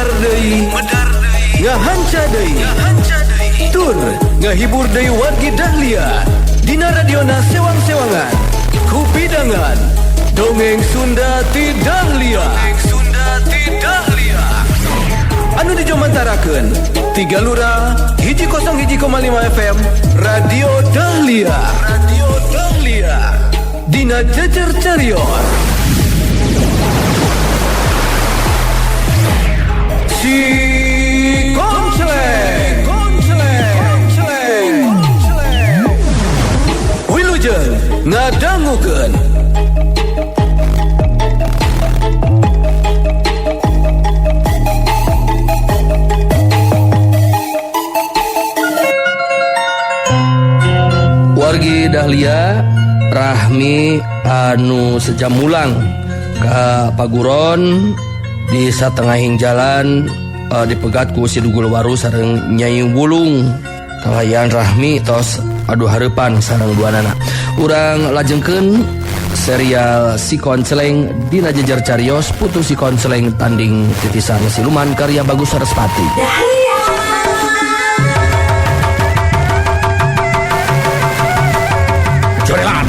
medar deui ngahanca deui tur ngahibur deui wargi Dahlia dina radiona sewang-sewangan ku bidangan dongeng Sunda ti Dahlia anu dijomantarakeun tiga lura 101,5 FM Radio Dahlia dina jejer carios si Konceleng Wilujeng ngadangukeun wargi Dahlia Rahmi anu sejam mulang ka Paguron di satengahing jalan dipegat ku si Dugul Waru sareng Nyai Wulung kalayaan Rahmi tos adu hareupan sareng duanana urang lajengkeun serial Si Konceleng dina jejer carios putu Si Konceleng tanding titisan siluman karya Bagus Sarespati. Jorelat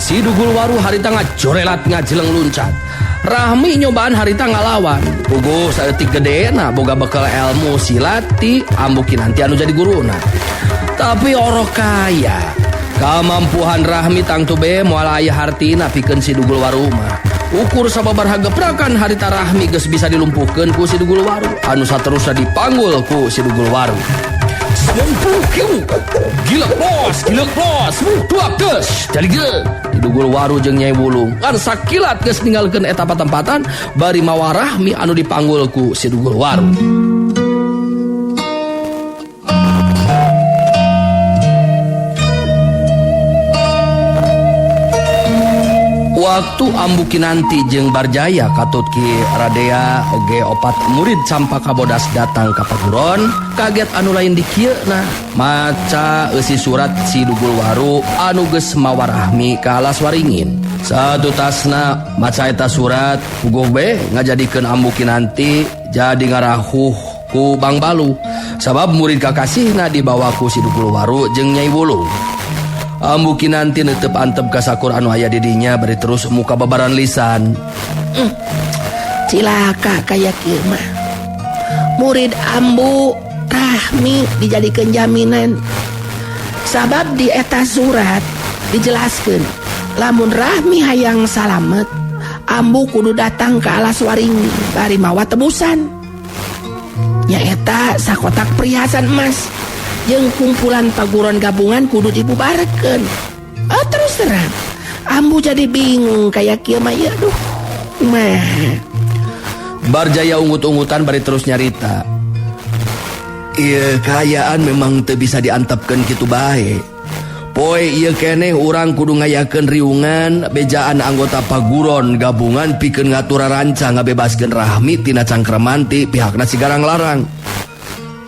si Dugul Waru harita ngajorelat ngajeleng luncat. Rahmi nyobaan harita ngalawan puguh saeutik gedena boga bekal ilmu silat ti ambukin nanti anu jadi guruna. Tapi oro kaya kamampuhan Rahmi tangtu be moal aya hartina pikeun si Dugul Waru mah. Ukur sababaraha geprakan harita Rahmi geus bisa dilumpuhkeun ku si Dugul Waru anu saterusna dipanggul ku si Dugul Waru. Gila bos tuak geus jadi ge di Dugul Waru jeung Nyai Wulung kan sakilat geus ninggalkeun eta patempatan bari mawa Rahmi anu dipanggul ku si Dugul Waru. Waktu ambukinanti jeung Barjaya katut ki Radea oge opat murid Campaka Bodas datang ka Paguron kaget anu lain di kieu nah maca eusi surat si Dugul Waru anu geus mawa Rahmi ka alas waringin. Sadutasna maca eta surat puguh be ngajadikeun ambukinanti jadi ngarahuh ku Bang Balu sabab murid kakasihna dibawa ku si Dugul Waru jeung Nyai Wulung. Ambukinanti netep antep ka sakur anu aya di dinya bari terus muka babaran lisan. Cilaka kaya kieu mah. Murid ambu Rahmi dijadikeun jaminan. Sabab di eta surat dijelaskeun lamun Rahmi hayang salamet, ambu kudu datang ka alas waringin bari mawa tebusan. Nyaeta sakotak perhiasan emas. Jeung kumpulan Paguron gabungan kudu dibubarkeun. Terus terang ambu jadi bingung kayak kieu mah ya aduh mah. Barjaya ungut-ungutan bari terus nyarita. Ieu kaayaan memang teu bisa diantepkeun kitu bae. Poe ieu keneh urang kudu ngayakeun riungan bejaan anggota Paguron gabungan pikeun ngatur rancang ngabebaskeun Rahmi tina cangkreman ti pihakna si Garang Larang.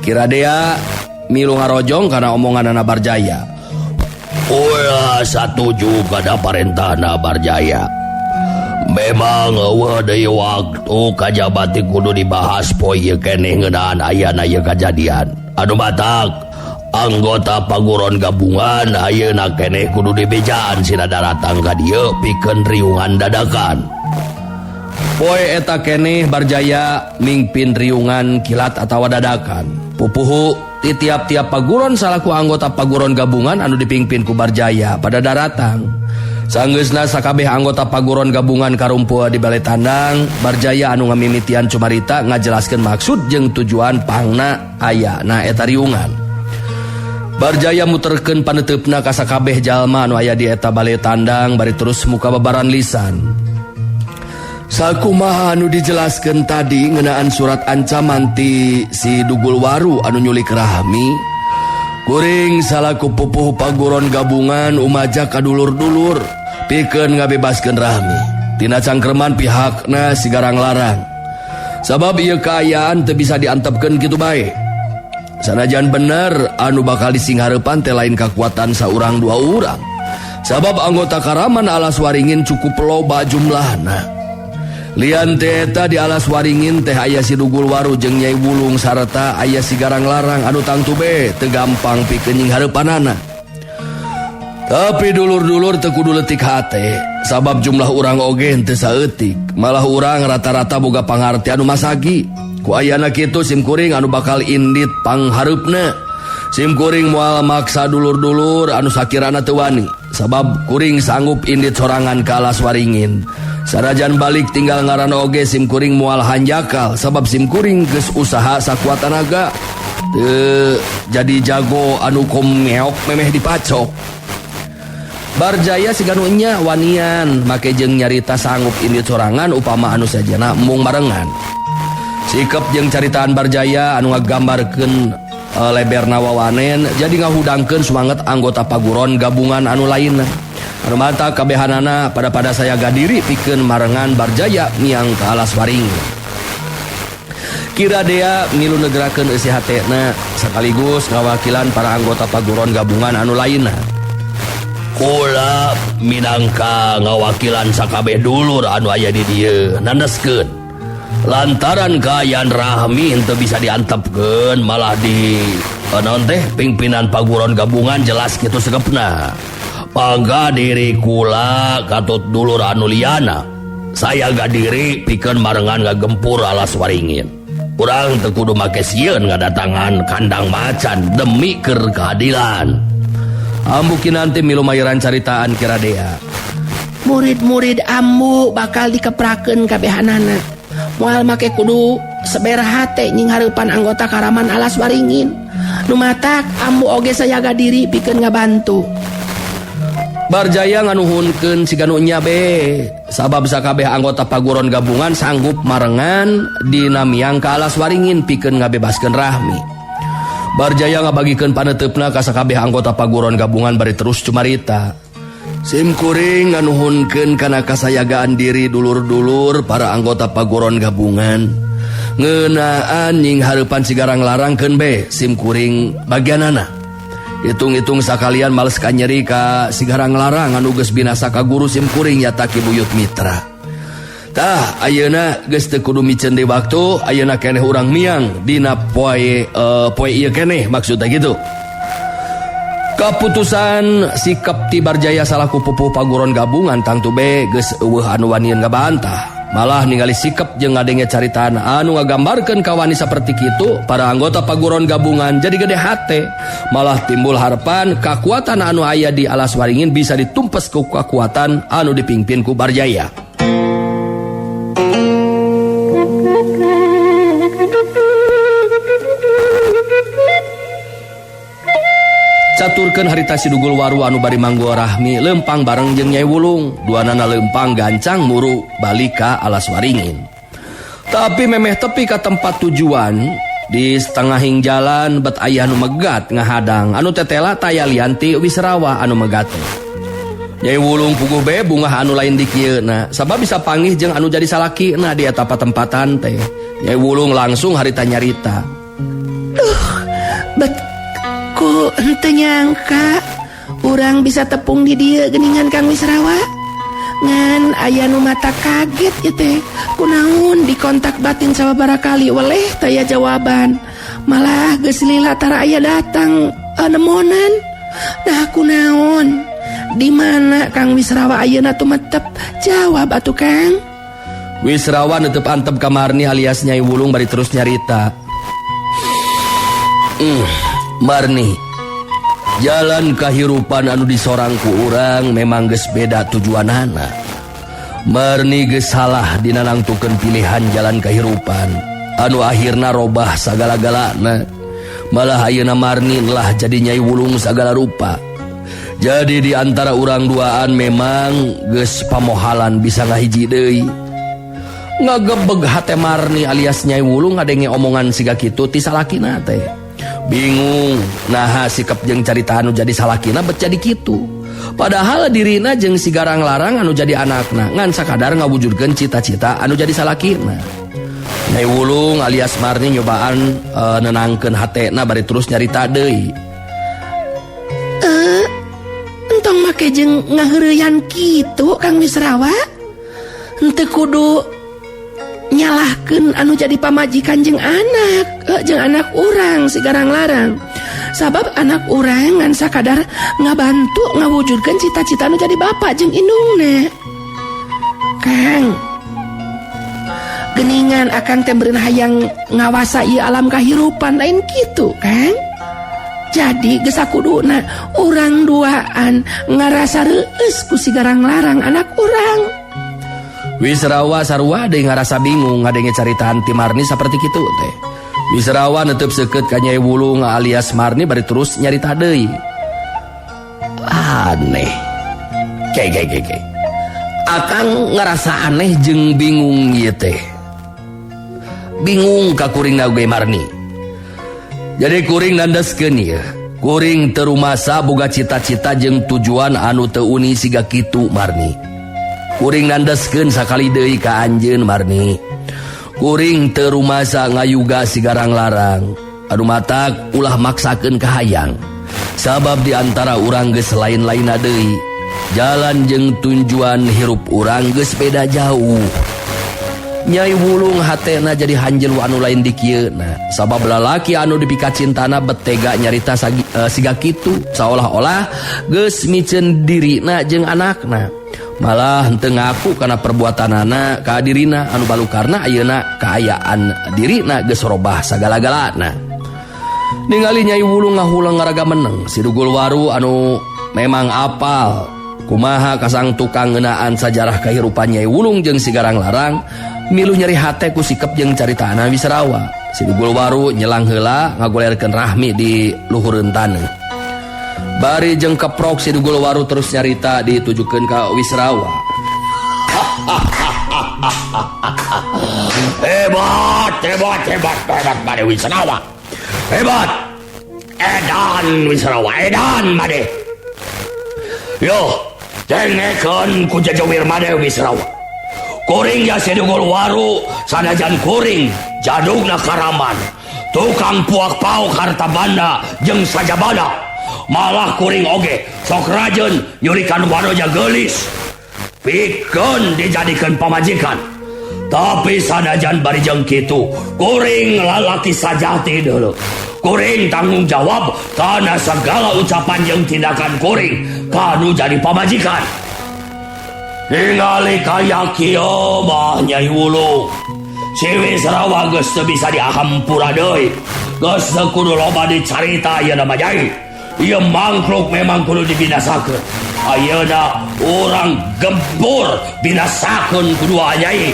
Kiradea milu ngarojong karena omongan anak Barjaya. Satuju kada parentahna Barjaya. Memang eueuh deui waktu kajabati kudu dibahas poe ieu keneh ngeunaan ayana ieu kajadian. Anu batak anggota Paguron gabungan ayeuna keneh kudu dibejaan sina daratang ka dieu pikeun riungan dadakan. Poe eta keneh Barjaya mingpin riungan kilat atawa dadakan. Pupuhu di tiap-tiap Paguron salaku anggota Paguron gabungan anu dipingpin ku Barjaya pada daratang. Sanggeusna sakabeh anggota Paguron gabungan karumpuh di balai tandang, Barjaya anu ngamimitian cumarita ngajelaskeun maksud jeung tujuan pangna ayana eta riungan. Barjaya muterkeun paneteupna ka sakabeh jalma anu aya di eta balai tandang bari terus muka babaran lisan. Sakumaha anu dijelaskeun tadi ngeunaan surat ancaman ti si Dugul Waru anu nyulik Rahmi. Kuring salaku pupuh Paguron gabungan umaja kadulur-dulur pikeun ngabebaskeun Rahmi tina cangkreman pihakna si Garang Larang. Sabab ieu kaayaan teu bisa diantepkeun kitu bae. Sanajan bener anu bakal disinghareupan teh lain kakuatan saurang dua urang. Sabab anggota karaman alas waringin cukup loba jumlahna. Lian teta di alas waringin teh aya si Dugul Waru jeung Nyai Wulung sarta aya si Garang Larang anu tangtu be teu gampang pikeun nying hareupanana. Tapi dulur-dulur teu kudu leutik hate, sabab jumlah urang oge teu saeutik, malah urang rata-rata boga pangarti anu masagi. Ku ayana kitu simkuring anu bakal indit panghareupna. Simkuring moal maksa dulur-dulur anu sakirana teu wani, sabab kuring sanggup indit sorangan ka alas waringin. Sarajan balik tinggal ngaran oge simkuring moal hanjakal, sabab simkuring geus usaha sakuat tenaga. Teu jadi jago anu komeok memeh dipacok. Barjaya siganu nya wanian make jeung nyarita sanggup indit sorangan upama anu sajana mung barengan. Sikep jeung caritaan Barjaya anu ngagambarkeun leberna wawanen jadi ngahudangkeun semangat anggota paguron gabungan anu lainna. Anu mata kabehanana pada saya gadiri pikeun marengan Barjaya miang ka alas waring. Kira dea milu negerakeun eusi hatena sekaligus ngawakilan para anggota paguron gabungan anu lainna. Kula minangka ngawakilan sakabeh dulur anu aya di dieu nandeskeun. Lantaran kaayaan Rahmi henteu bisa diantepkeun malah di naon teh pimpinan paguron gabungan jelas kitu segepna. Pangga diri kula katut dulur anu liana. Saya gadiri pikeun marengan ngagempur alas waringin. Urang teu kudu make sieun ngadatangan kandang macan demi keur keadilan. Ambukin nanti milu mayeran caritaan kira dea. Murid-murid ambu bakal dikeprakeun kabehanana. Moal make kudu seberah hate nying hareupan anggota karaman alas waringin. Nu matak ambu oge sajaga diri pikeun ngabantu. Barjaya nganuhunkeun siganu nya be, sabab sakabeh anggota paguron gabungan sanggup marengan dina miang ka alas waringin pikeun ngabebaskeun Rahmi. Barjaya ngabagikeun paneteupna ka sakabeh anggota paguron gabungan bari terus cumarita. Simkuring nganuhunkeun kana kasayagaan diri dulur-dulur para anggota paguron gabungan. Ngeunaan nying hareupan si Garang Larangkeun be simkuring bagianana. Hitung-hitung sakalian males ka nyeri ka si Garang Larang anu geus binasa ka guru simkuring nyata Ki Buyut Mitra. Tah ayeuna geus teu kudu miceun deui waktu, ayeuna keneh urang miang dina poe ieu keneh maksudna gitu. Kaputusan sikap ti Barjaya salaku pupuh paguron gabungan tangtu be geus eueuh anu wanian ngabantah. Malah ningali sikap jeung ngadenge caritaan anu ngagambarkeun kawani saperti kitu, para anggota paguron gabungan jadi gede hate. Malah timbul harapan kakuatan anu aya di alas waringin bisa ditumpes ku kakuatan anu dipingpin ku Barjaya. Caturkeun harita si Dugul Waru anu bari manggo Rahmi lempang bareng jeung Nyai Wulung. Duanana lempang gancang muru balik ka alas waringin. Tapi memeh tepi ka tempat tujuan di setengahing jalan bet aya anu megat ngahadang anu tetela taya lianti Wisrawa anu megat. Nyai Wulung puguh be bungah anu lain di kieuna sabab bisa panggih jeung anu jadi salakina di eta patempatan teh. Nyai Wulung langsung harita nyarita. Ku henteu nyangka urang bisa tepung di dieu geuningan Kang Wisrawa. Ngan aya nu mata kaget ieu teh. Kunaon dikontak batin sababaraha kali weleh taya jawaban. Malah geus lila tara aya datang nemonan. Nah kunaon? Di mana Kang Wisrawa ayeuna tumetep? Jawab atuh Kang. Wisrawa neuteuk antep ka Marni alias Nyai Wulung bari terus nyarita. Marni, jalan kahirupan anu disorang ku urang memang geus beda tujuanana. Marni geus salah dina nangtukeun pilihan jalan kahirupan anu akhirna robah sagala-galana. Malah ayeuna Marni lah jadi Nyai Wulung sagala rupa. Jadi di antara urang duaan memang geus pamohalan bisa ngahiji deui. Ngagebeg hate Marni alias Nyai Wulung ngadenge omongan siga kitu ti salakina teh. Bingung nah sikap jeung carita anu jadi salakina bet jadi kitu. Padahal dirina jeung si Garang Larang anu jadi anakna ngan sakadar ngawujudkeun cita-cita anu jadi salakina. Nyai Wulung alias Marni nyobaan nenangkeun hatena bari terus nyarita deui. Entong make jeung ngaheureuyan kitu Kang Wisrawa. Henteu kudu nyalahkeun anu jadi pamajikan jeung anak urang si garang-larang. Sabab anak urang ngan sakadar ngabantu ngawujudkeun cita-cita anu jadi bapak jeung indungna. Kang, geningan akang teh beureun hayang ngawasa ieu alam kahirupan lain kitu, Kang. Jadi geus sakuduna urang duaan ngarasa reueus ku si garang-larang anak urang. Wisrawa sarua deui ngarasa bingung ngadenge caritaan ti Marni saperti kitu teh. Wisrawa neuteub seukeut ka Nyai Wulung alias Marni bari terus nyarita deui. Aneh. Ke. Akang ngarasa aneh jeung bingung ieu teh. Bingung ka kuringna ge Marni. Jadi kuring nandaskeun ieu. Kuring teu rumasa boga cita-cita jeung tujuan anu teu uni siga kitu Marni. Kuring nandaskeun sakali deui ka anjeun Marni. Kuring teu rumasa ngayuga si garang-larang. Anu matak ulah maksakeun kahayang. Sabab di antara urang geus lain-lainna deui. Jalan jeung tujuan hirup urang geus beda jauh. Nyai Wulung hatena jadi hanjel anu lain di kieuna. Sabab lalaki anu dipika cintana betega nyarita siga kitu seolah-olah geus miceun dirina jeung anakna. Malah henteu ngaku kana perbuatanana ka dirina anu balukarna ayeuna kaayaan dirina geus robah sagala-galana. Ningali Nyai Wulung ngahulang ngaraga meneng si Dugul Waru anu memang apal kumaha kasang tukang ngeunaan sajarah kahirupan Nyai Wulung jeung si garang-larang milu nyeri hate ku sikep jeung caritaana Wisrawa. Si Dugul Waru nyelang heula ngagolerkeun rahmi di luhureun taneuh. Bari jeung keprok si Dugul Waru terus nyarita ditujukeun ka Wisrawa. Hebat bade Wisrawa. Hebat. Edan Wisrawa, edan bade. Yo, jengekeun ku jajawir made Wisrawa. Kuring ya si Dugul Waru sanajan kuring jadugna karaman tukang puak pauk harta banda jeung sajabana malah kuring oge sok rajeun nyurikan wanoja geulis pikeun dijadikeun pamajikan. Tapi sanajan bari jeung kitu kuring lalaki sajati deuleu. Kuring tanggung jawab kana segala ucapan jeung tindakan kuring kanu jadi pamajikan. Ningali kaya kieu mah Nyai Wulung si Wisrawa geus teu bisa dihampura deui. Geus teu kudu loba dicarita ieu mah Nyai. Ieu mangkluk memang kudu dibinasakeun. Ayeuna urang gempur binasakeun kudua Nyai.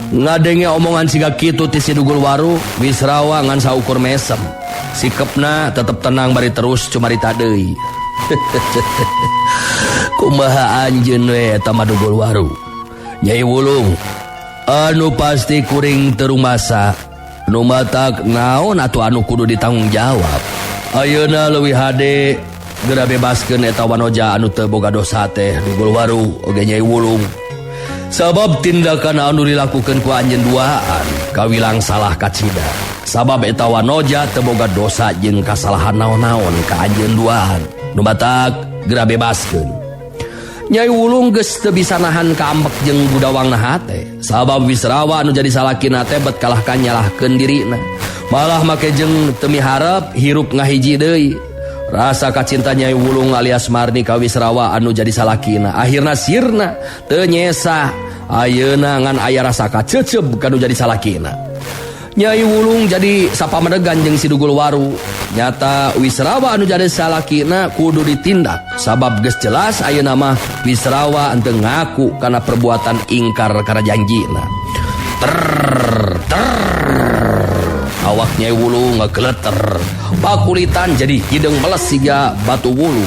Ngadenge omongan siga kitu ti si Dugul Waru, Wisrawa ngan saukur mesem. Sikepna tetep tenang bari terus cumarita deui. Kumaha anjeun we eta mah Dugul Waru. Nyai Wulung, anu pasti kuring teu rumasa. Nu matak naon atuh anu kudu ditanggung jawab. Ayeuna leuwih hade geura bebaskeun eta wanoja anu teu boga dosa teh Dugul Waru oge Nyai Wulung. Sabab tindakan anu dilakukeun ku anjeun duaan kawilang salah kacida. Sabab eta wanoja teu boga dosa jeung kasalahan naon-naon ka anjeun duaan. Nu batak geura bebaskeun. Nyai Wulung geus teu bisa nahan kaambek jeung budawangna hate. Sabab Wisrawa anu jadi salakina teh bet kalahkan nyalahkeun dirina. Malah make jeung teu miharep hirup ngahiji deui. Rasa kacinta Nyai Wulung alias Marni ka Wisrawa anu jadi salakina akhirna sirna teu nyesa. Ayeuna ngan aya rasa kaceceb kanu jadi salakina. Nyai Wulung jadi sapamedegan jeung si Dugul Waru. Nyata Wisrawa anu jadi salakina kudu ditindak. Sabab geus jelas ayeuna mah Wisrawa henteu ngaku kana perbuatan ingkar kana janjina. Awak Nyai Wulung ngageleter. Pakulitan jadi hidung meles siga batu wulu.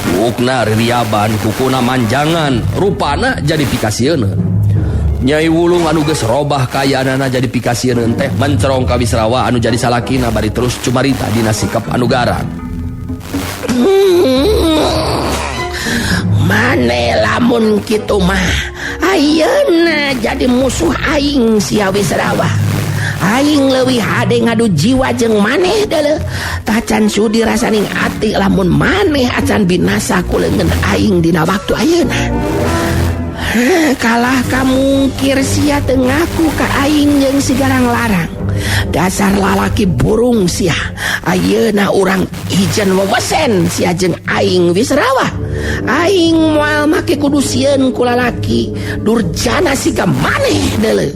Bukna ririaban, kukuna manjangan, rupana jadi pikasieun. Nyai Wulung anu geus robah kayaanana jadi pikasieun teh mencerong ka Wisrawa anu jadi salakina bari terus cumarita dina sikap anu garang. Mane lamun kitu mah ayeuna jadi musuh aing sia Wisrawa. Aing leuwih hade ngadu jiwa jeung maneh deuleu. Tacan sudi rasaning ati lamun maneh acan binasa ku leungeun aing dina waktu ayeuna. Kalah kamu kir sia tengaku ka aing jeung sigarang larang. Dasar lalaki burung sia. Ayeuna urang ijen wewesen sia jeung aing Wisrawa. Aing moal make kudu sieun ku lalaki durjana siga maneh deuleu.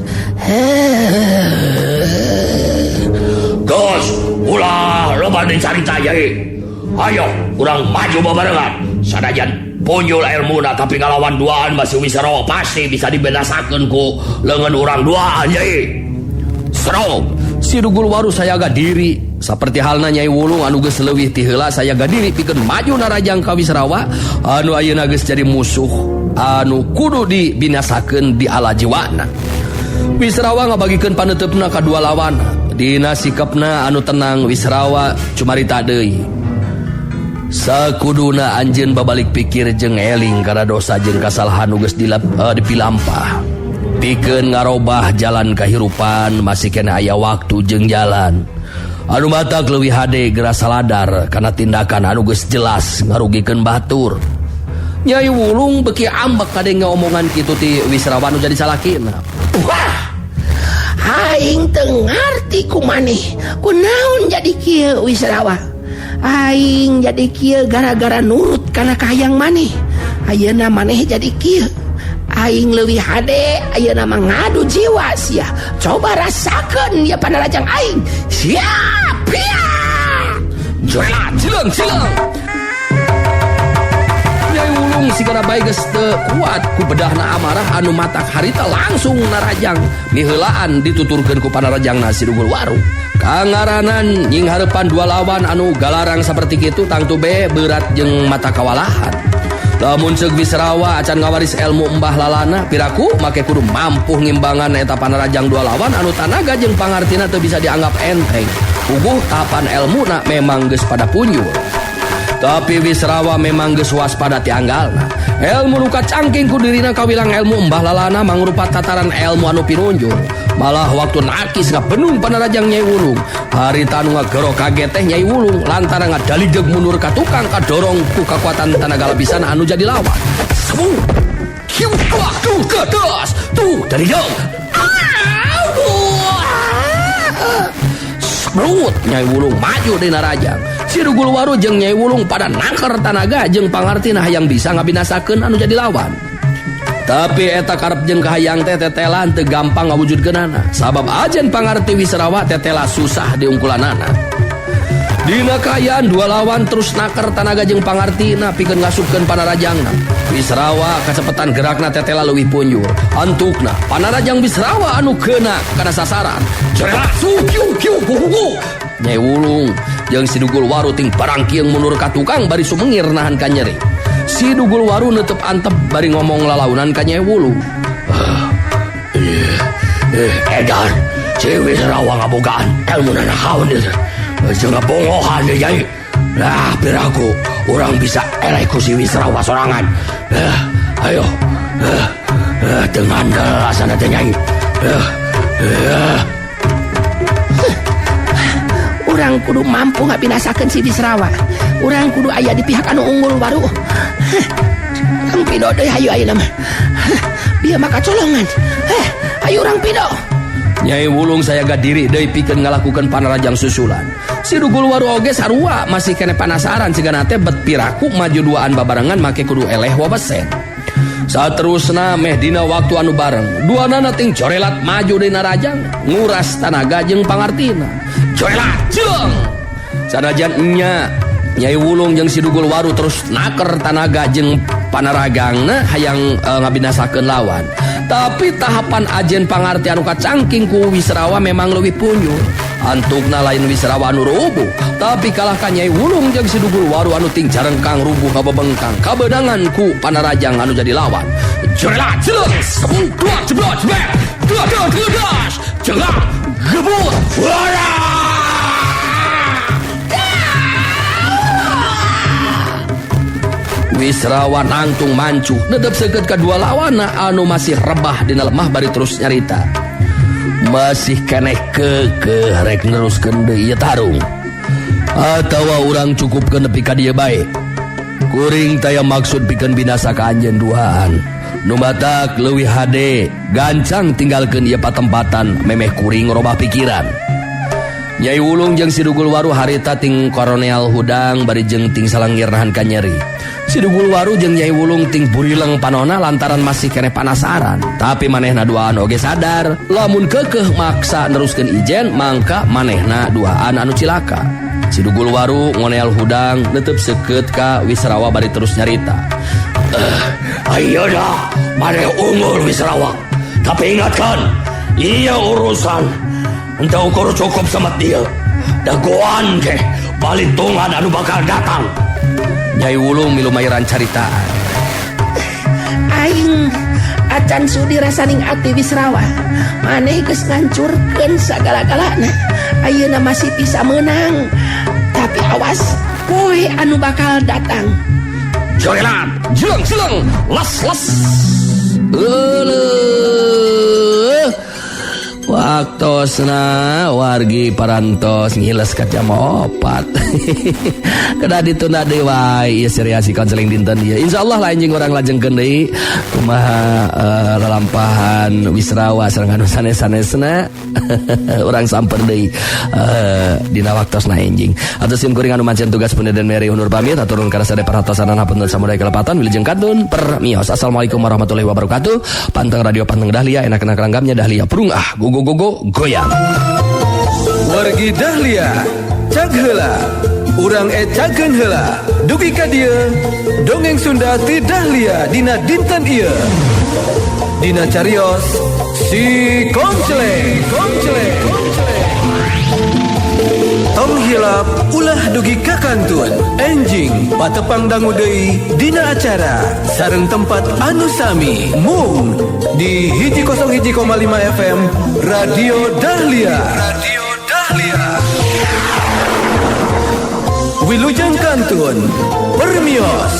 Tos, ulah loba dicarita yai. Ayo, urang maju babarengan. Sanajan punjul ilmuna tapi ngalawan duaan masih Wisrawa pasti bisa dibenasakeun ku leungeun urang duaan yai. Serog, si Dugul Waru sayaga diri saperti halna Nyai Wulung anu geus leuwih ti heula sayaga diri pikeun maju narajang ka Wisrawa anu ayeuna geus jadi musuh anu kudu dibinasakeun di ala jiwana. Wisrawa ngabagikeun paneutepna ka dua lawan. Dina sikapna anu tenang Wisrawa cumarita deui. Sakuduna anjeun babalik pikir jeung eling kana dosa jeung kasalahan nu geus dipilampah. Pikeun ngarobah jalan kahirupan masih kena aya waktu jeung jalan. Anu matak leuwih hade geura saladar kana tindakan anu geus jelas ngarugikeun batur. Nyai Wulung beki ambek kade ngomongan kitu ti Wisrawa anu jadi salakina. Wah, aing teu ngarti kumaneh kunaon jadi kieu Wisrawa. Aing jadi kieu gara-gara nurut kana kahayang maneh. Ayeuna maneh jadi kieu. Aing leuwih hade ayeuna mah ngadu jiwa sia. Coba rasakeun ya panarajang aing. Siap, ya. Joela, cileng. Nyai Wulung sigana bae geus teu kuat ku bedahna amarah anu matak harita langsung narajang miheulaan dituturkeun ku panarajangna si Dugul Waru. Kangaranan nying hareupan dua lawan anu galarang saperti kitu tangtu be berat jeung mata kawalahan. Lamun ceuk Wisrawa acan ngawaris ilmu embah lalana piraku make kudu mampu ngimbangan eta panarajang dua lawan anu tanaga jeung pangartina teu bisa dianggap enteng. Puguh tahapan ilmuna memang geus pada punjul. Tapi Wisrawa memang geus waspada ti anggalna. Ilmu nu kacangking ku dirina kawilang ilmu embah lalana mangrupa tataran ilmu anu pinunjul. Malah waktu nakis ngabenung panarajang Nyai Wulung. Harita anu ngagero kaget teh Nyai Wulung lantaran ngadaligeg mundur ka tukang kadorong ku kakuatan tenaga lapisan anu jadi lawan. Sebu. Kiu tuh kedas. Tuh daligeg. Brut Nyai Wulung maju di narajang. Si Dugul Waru jeung Nyai Wulung pada nangker tanaga jeung pangartina hayang bisa ngabinasakeun anu jadi lawan. Tapi eta karep jeung kahayang teh tetelan teu gampang ngawujudkeunana. Sabab ajen pangarti Wisrawa tetela susah diungkulanana. Dina kayaan dua lawan terus naker tanaga jeung pangartina pikeun ngasupkeun panarajangna. Wisrawa kacepetan gerakna tetela leuwih punjur. Antukna panarajang Wisrawa anu keuna kana sasaran. Cerela kiu Nyai Wulung jeung si Dugul Waru ting barang kieu mundur ka tukang bari sumengir nahan ka nyeri. Si Dugul Waru neutep antep bari ngomong lalaunan ka Nyai Wulung. Edan, si Wisrawa ngabogaan ilmu nanahaun ieu. Jeung ngabongohan deui Nyai. Lah piraku urang bisa eleh ku si Wisrawa sorangan. Ayo. Dengan asana teh Nyai. Urang kudu mampu ngabinasakeun si Wisrawa. Urang kudu aya di pihak anu unggul Waru. Urang pido deui hayu ayeuna mah. Bieu mah kacolongan. Hayu urang pido. Nyai Wulung sayaga diri deui pikeun ngalakukeun panarajang susulan. Si Dugul Waru oge sarua masih kene panasaran sigana teh bet piraku maju duaan babarengan make kudu eleh wabesen. Saterusna meh dina waktu anu bareng duanana ting corelat maju di narajang nguras tanaga jeung pangartina. Corelat jeung sanajan nya Nyai Wulung jeung si Dugul Waru terus naker tanaga jeung panaragangna hayang ngabinasakeun lawan. Tapi tahapan ajen pangarti anu kacangking ku Wisrawa memang leuwih punjul. Antukna lain Wisrawa anu rubuh, tapi kalah ka Nyai Wulung jeung si Dugul Waru anu ting carengkang rubuh kabebengkang kabedangan ku panarajang anu jadi lawan. Jelat jeleng sebut dua jeblot jebet dua gedas jengak gebut wara. Wisrawa nangtung mancuh nedep seukeut ka dua lawanna anu masih rebah dina lemah bari terus nyarita. Masih keneh keukeuh rek neruskeun deui ieu tarung. Atawa urang cukupkeun nepi ka dieu bae. Kuring taya maksud pikeun binasa ka anjeun duaan. Nu batak leuwih hade gancang tinggalkeun ieu patempatan memeh kuring robah pikiran. Nyai Wulung jeung Sidugul Waru harita ting Koronel Hudang bari jeung ting Salangir nahan ka nyeri. Sidugul Waru jeung Nyai Wulung ting burileng panona lantaran masih kene panasaran. Tapi manehna duaan oge sadar, lamun keukeuh maksa neruskeun ijen mangka manehna duaan anu cilaka. Sidugul Waru ngonel Hudang neuteup seukeut ka Wisrawa bari terus nyarita. Ayeuna maneh unggul Wisrawa. Tapi ingatkan, ieu urusan ente ukur cukup sama dia. Dagoan ke balitungan anu bakal datang. Nyai Wulung milu mairan caritaan. Aing acan sudi rasaning ati Wisrawa. Maneh geus ngancurkeun sagala-galana. Ayeuna masih bisa menang. Tapi awas, poe anu bakal datang. Joelan, jeleng, les. Waktosna wargi parantos ngiles ka jam 4. Kada ditunda deui wae ieu seriasi konseling dinten ieu. Insyaallah lain jeung urang lajengkeun deui kumaha lalampahan Wisrawa sareng anu sanes-sanesna. Urang samper deui dina waktosna enjing. Atusin kuring anu mancen tugas punten Meri undur pamit aturun kana sade paratosanan hapunten samurai kelepatan wilujeng kantun permios. Assalamualaikum warahmatullahi wabarakatuh. Panteng radio Panteng Dahlia enak-enak ranggamnya Dahlia Prungah go goyang. Wargi Dahlia cag heula urang cageun heula dugi ka dieu dongeng Sunda ti Dahlia dina dinten ieu dina carios si Konceleng tong hilap ulah dugi ka kantun enjing patepang dangu deui dina acara sareng tempat anu sami mung di 101,5 FM Radio Dahlia. Wilujeng kantun permios.